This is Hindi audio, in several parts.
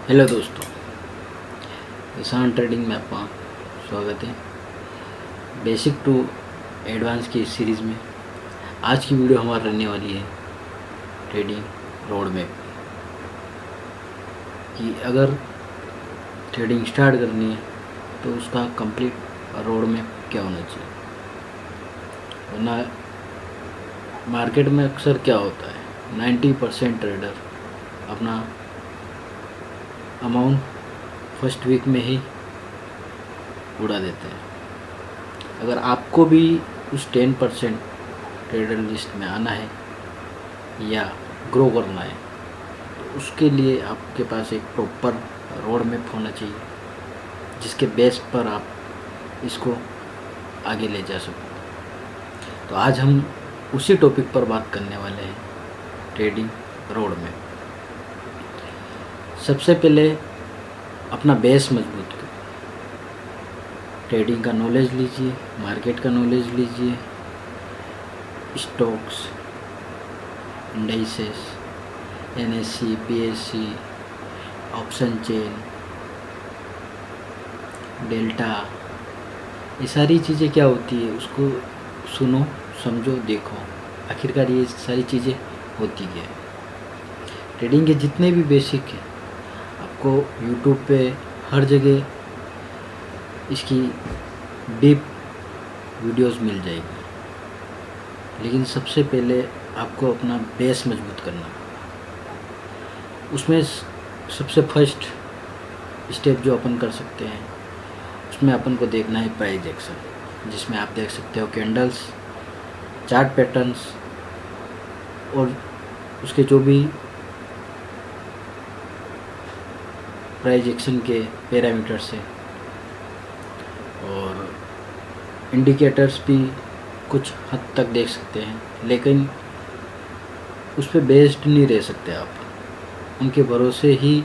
हेलो दोस्तों, किसान ट्रेडिंग में आपका स्वागत है। बेसिक टू एडवांस की इस सीरीज़ में आज की वीडियो हमारी रहने वाली है ट्रेडिंग रोड मैप कि अगर ट्रेडिंग स्टार्ट करनी है तो उसका कंप्लीट रोड मैप क्या होना चाहिए। वरना मार्केट में अक्सर क्या होता है, 90% ट्रेडर अपना अमाउंट फर्स्ट वीक में ही उड़ा देते हैं। अगर आपको भी उस 10% ट्रेडर लिस्ट में आना है या ग्रो करना है तो उसके लिए आपके पास एक प्रॉपर रोड मैप होना चाहिए, जिसके बेस पर आप इसको आगे ले जा सको। तो आज हम उसी टॉपिक पर बात करने वाले हैं, ट्रेडिंग रोड मैप। सबसे पहले अपना बेस मजबूत करो। ट्रेडिंग का नॉलेज लीजिए, मार्केट का नॉलेज लीजिए, stocks, indices, NSC, PSC, option chain, delta, ये सारी चीज़ें क्या होती है उसको सुनो, समझो, देखो आखिरकार ये सारी चीज़ें होती क्या है। ट्रेडिंग के जितने भी बेसिक हैं आपको यूट्यूब पे हर जगह इसकी डीप वीडियोस मिल जाएगी, लेकिन सबसे पहले आपको अपना बेस मजबूत करना होगा। उसमें सबसे फर्स्ट स्टेप जो अपन कर सकते हैं उसमें अपन को देखना है प्राइस एक्शन, जिसमें आप देख सकते हो कैंडल्स, चार्ट पैटर्न्स और उसके जो भी प्राइस एक्शन के पैरामीटर्स हैं, और इंडिकेटर्स भी कुछ हद तक देख सकते हैं, लेकिन उस पर बेस्ड नहीं रह सकते आप, उनके भरोसे ही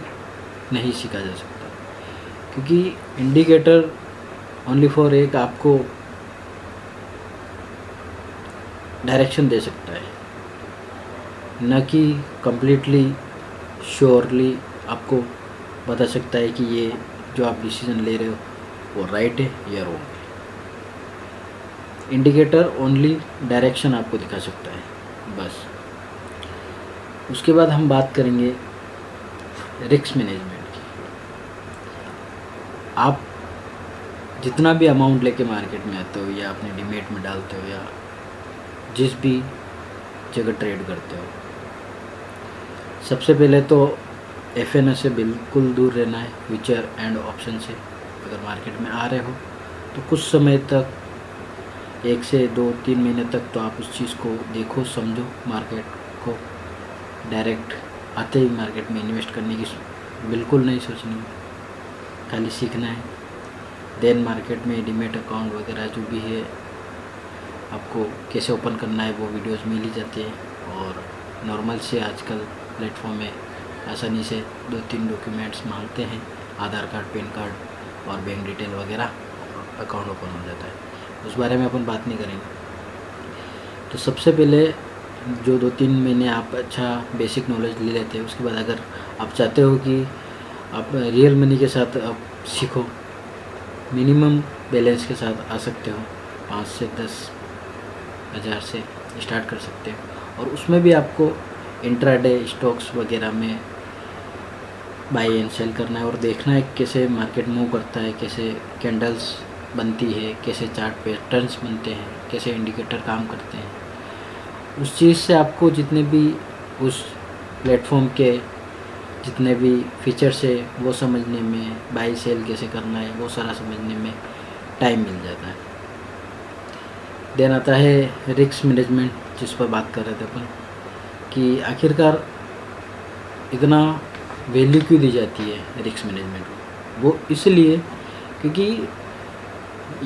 नहीं सीखा जा सकता, क्योंकि इंडिकेटर ओनली फॉर एक आपको डायरेक्शन दे सकता है, न कि कंप्लीटली श्योरली आपको बता सकता है कि ये जो आप डिसीजन ले रहे हो वो राइट है या रॉन्ग है। इंडिकेटर ओनली डायरेक्शन आपको दिखा सकता है, बस। उसके बाद हम बात करेंगे रिस्क मैनेजमेंट की। आप जितना भी अमाउंट लेके मार्केट में आते हो या अपने डीमेट में डालते हो या जिस भी जगह ट्रेड करते हो, सबसे पहले तो एफएनओ से बिल्कुल दूर रहना है, फ्यूचर एंड ऑप्शन से। अगर मार्केट में आ रहे हो तो कुछ समय तक, 1 से 2-3 महीने तक तो आप उस चीज़ को देखो, समझो। मार्केट को डायरेक्ट आते ही मार्केट में इन्वेस्ट करने की बिल्कुल नहीं सोचनी है, खाली सीखना है। देन मार्केट में डीमेट अकाउंट वगैरह जो भी है आपको कैसे ओपन करना है वो वीडियोस मिल ही जाती है, और नॉर्मल से आजकल प्लेटफॉर्म में आसानी से 2-3 डॉक्यूमेंट्स मांगते हैं, आधार कार्ड, पैन कार्ड और बैंक डिटेल वगैरह, अकाउंट ओपन हो जाता है। उस बारे में अपन बात नहीं करेंगे। तो सबसे पहले जो 2-3 महीने आप अच्छा बेसिक नॉलेज ले लेते हैं, उसके बाद अगर आप चाहते हो कि आप रियल मनी के साथ आप सीखो, मिनिमम बैलेंस के साथ आ सकते हो, 5 से 10 हज़ार से स्टार्ट कर सकते हो, और उसमें भी आपको इंट्राडे स्टॉक्स वगैरह में बाई एंड सेल करना है और देखना है कैसे मार्केट मूव करता है, कैसे कैंडल्स बनती है, कैसे चार्ट पैटर्न्स बनते हैं, कैसे इंडिकेटर काम करते हैं। उस चीज़ से आपको जितने भी उस प्लेटफॉर्म के जितने भी फीचर्स है वो समझने में, बाई सेल कैसे करना है वो सारा समझने में टाइम मिल जाता है। देन आता है रिस्क मैनेजमेंट, जिस पर बात कर रहे थे अपन, कि आखिरकार इतना वैल्यू क्यों दी जाती है रिस्क मैनेजमेंट को। वो इसलिए क्योंकि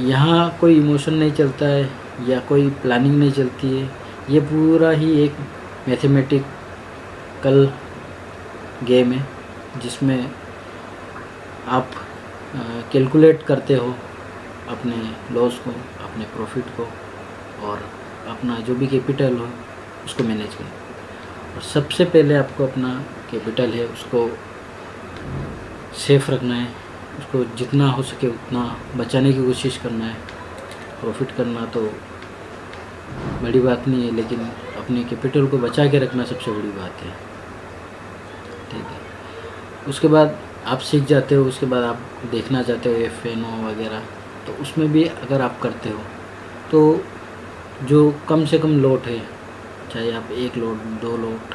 यहाँ कोई इमोशन नहीं चलता है या कोई प्लानिंग नहीं चलती है, ये पूरा ही एक मैथमेटिकल गेम है, जिसमें आप कैलकुलेट करते हो अपने लॉस को, अपने प्रॉफिट को, और अपना जो भी कैपिटल हो उसको मैनेज करें। और सबसे पहले आपको अपना कैपिटल है उसको सेफ रखना है, उसको जितना हो सके उतना बचाने की कोशिश करना है। प्रॉफिट करना तो बड़ी बात नहीं है, लेकिन अपने कैपिटल को बचा के रखना सबसे बड़ी बात है। ठीक है, उसके बाद आप सीख जाते हो, उसके बाद आप देखना चाहते हो FNO वगैरह, तो उसमें भी अगर आप करते हो तो जो कम से कम लोट है, चाहे आप 1 लोट 2 लोट,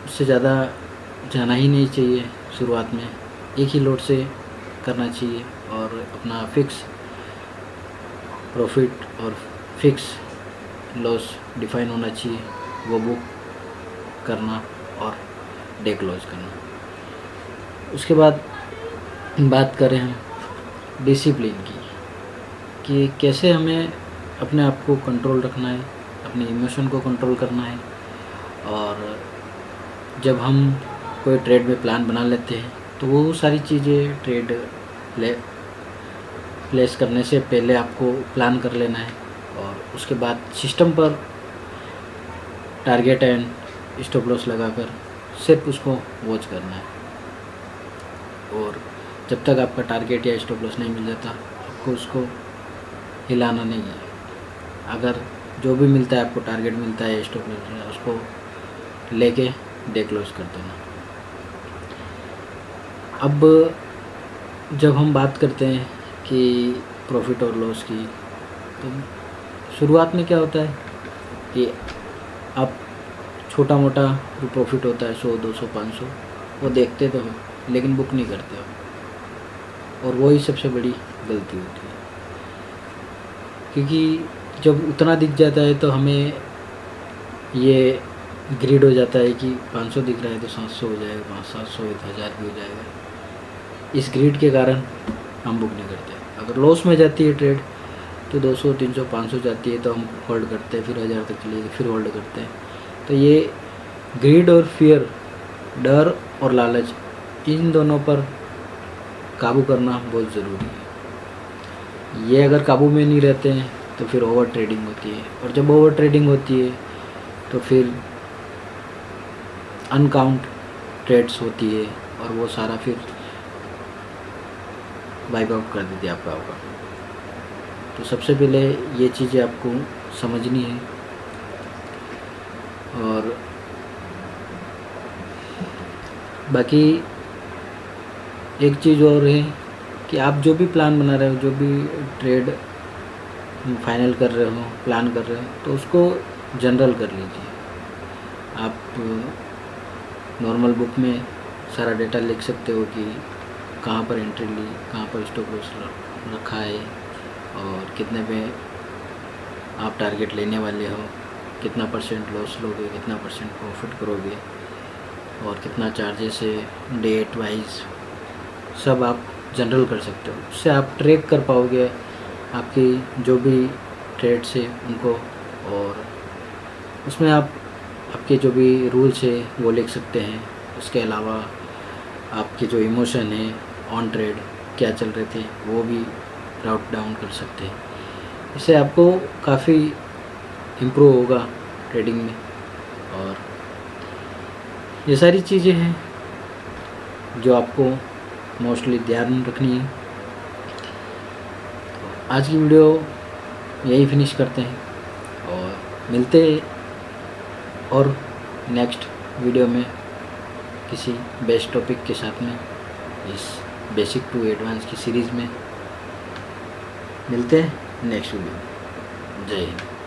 उससे ज़्यादा जाना ही नहीं चाहिए। शुरुआत में एक ही लोट से करना चाहिए और अपना फिक्स प्रॉफिट और फिक्स लॉस डिफाइन होना चाहिए, वो बुक करना और डे क्लोज करना। उसके बाद बात करें हम डिसिप्लिन की, कि कैसे हमें अपने आप को कंट्रोल रखना है, अपने इमोशन को कंट्रोल करना है। और जब हम कोई ट्रेड में प्लान बना लेते हैं तो वो सारी चीज़ें ट्रेड प्लेस करने से पहले आपको प्लान कर लेना है, और उसके बाद सिस्टम पर टारगेट एंड स्टॉप लॉस लगाकर सिर्फ उसको वॉच करना है। और जब तक आपका टारगेट या स्टॉप लॉस नहीं मिल जाता, आपको उसको हिलाना नहीं है। अगर जो भी मिलता है, आपको टारगेट मिलता है, स्टॉप लॉस, उसको लेके डे क्लोज कर देना। अब जब हम बात करते हैं कि प्रॉफिट और लॉस की, तो शुरुआत में क्या होता है कि आप छोटा मोटा जो प्रॉफिट होता है 100 200 500, वो देखते तो हो लेकिन बुक नहीं करते हो, और वही सबसे बड़ी गलती होती है। क्योंकि जब उतना दिख जाता है तो हमें ये ग्रीड हो जाता है कि 500 दिख रहा है तो 700 हो जाएगा, 700 1000 भी हो जाएगा। इस ग्रीड के कारण हम बुक नहीं करते। अगर लॉस में जाती है ट्रेड तो 200 300 500 जाती है तो हम होल्ड करते हैं, फिर 1000 तक चली फिर होल्ड करते हैं। तो ये ग्रीड और फियर, डर और लालच, इन दोनों पर काबू करना बहुत ज़रूरी है। ये अगर काबू में नहीं रहते हैं तो फिर ओवर ट्रेडिंग होती है, और जब ओवर ट्रेडिंग होती है तो फिर अनकाउंट ट्रेड्स होती है, और वो सारा फिर वाइप आउट कर देती है आपका होगा। तो सबसे पहले ये चीज़ें आपको समझनी है। और बाकी एक चीज़ और है कि आप जो भी प्लान बना रहे हो, जो भी ट्रेड फाइनल कर रहे हो, प्लान कर रहे हो, तो उसको जनरल कर लीजिए। आप नॉर्मल बुक में सारा डेटा लिख सकते हो कि कहाँ पर एंट्री ली, कहाँ पर स्टॉप लॉस रखा है, और कितने पे आप टारगेट लेने वाले हो, कितना % लॉस लोगे, कितना % प्रॉफिट करोगे, और कितना चार्जेस है डेट वाइज, सब आप जनरल कर सकते हो। उससे आप ट्रैक कर पाओगे आपकी जो भी ट्रेड्स है उनको, और उसमें आप आपके जो भी रूल्स है वो लिख सकते हैं। उसके अलावा आपके जो इमोशन है ऑन ट्रेड क्या चल रहे थे वो भी राउट डाउन कर सकते हैं। इससे आपको काफ़ी इम्प्रूव होगा ट्रेडिंग में। और ये सारी चीज़ें हैं जो आपको मोस्टली ध्यान रखनी है। तो आज की वीडियो यही फिनिश करते हैं, और मिलते और नेक्स्ट वीडियो में किसी बेस्ट टॉपिक के साथ में, इस बेसिक टू एडवांस की सीरीज़ में मिलते हैं नेक्स्ट वीडियो। जय हिंद।